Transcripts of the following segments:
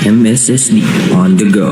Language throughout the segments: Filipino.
MSSD on the go.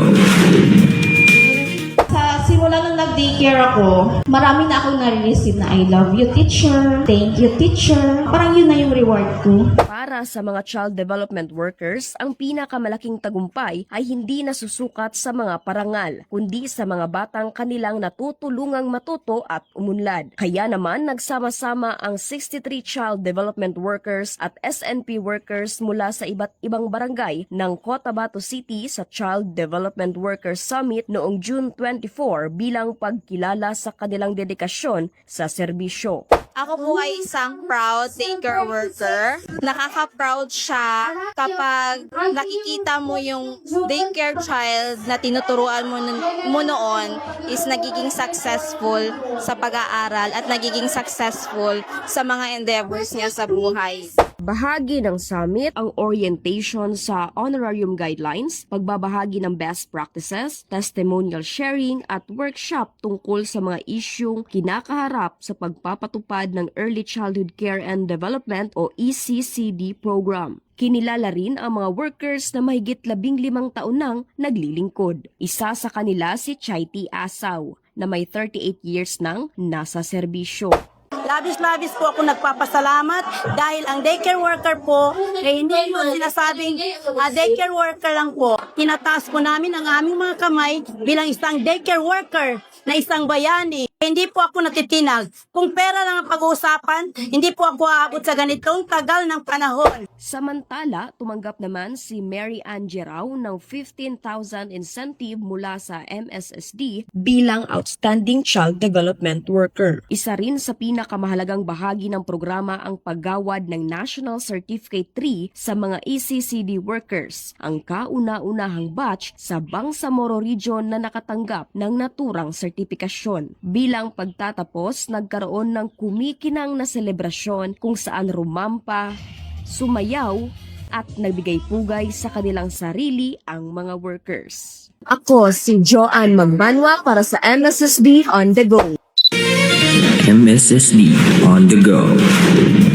Sa simula nung nag-daycare ako, marami na akong nare-receive na I love you teacher, thank you teacher. Parang yun na yung reward ko. Para sa mga child development workers, ang pinakamalaking tagumpay ay hindi nasusukat sa mga parangal, kundi sa mga batang kanilang natutulungang matuto at umunlad. Kaya naman nagsama-sama ang 63 child development workers at SNP workers mula sa iba't ibang barangay ng Cotabato City sa Child Development Workers Summit noong June 24 bilang pagkilala sa kanilang dedikasyon sa serbisyo. Ako po ay isang proud daycare worker. Nakaka-proud siya kapag nakikita mo yung daycare child na tinuturuan mo noon is nagiging successful sa pag-aaral at nagiging successful sa mga endeavors niya sa buhay. Bahagi ng summit ang orientation sa honorarium guidelines, pagbabahagi ng best practices, testimonial sharing at workshop tungkol sa mga isyung kinakaharap sa pagpapatupad ng Early Childhood Care and Development o ECCD program. Kinilala rin ang mga workers na mahigit 15 taon nang naglilingkod. Isa sa kanila si Chaiti Asaw na may 38 years nang nasa serbisyo. Labis-labis po ako nagpapasalamat dahil ang daycare worker po ay hindi po sinasabing daycare worker lang po. Tinataas po namin ang aming mga kamay bilang isang daycare worker na isang bayani. Hindi po ako natitinag. Kung pera lang ang pag-uusapan, hindi po ako aabot sa ganitong tagal ng panahon. Samantala, tumanggap naman si Mary Ann Gerao ng 15,000 incentive mula sa MSSD bilang Outstanding Child Development Worker. Isa rin sa pinakamahalagang bahagi ng programa ang paggawad ng National Certificate 3 sa mga ECCD workers, ang kauna-unahang batch sa Bangsamoro Region na nakatanggap ng naturang sertipikasyon. Bilang pagtatapos, nagkaroon ng kumikinang na selebrasyon kung saan rumampa, sumayaw, at nagbigay pugay sa kanilang sarili ang mga workers. Ako si Joanne Magbanwa para sa MSSB On The Go. MSSD on the go.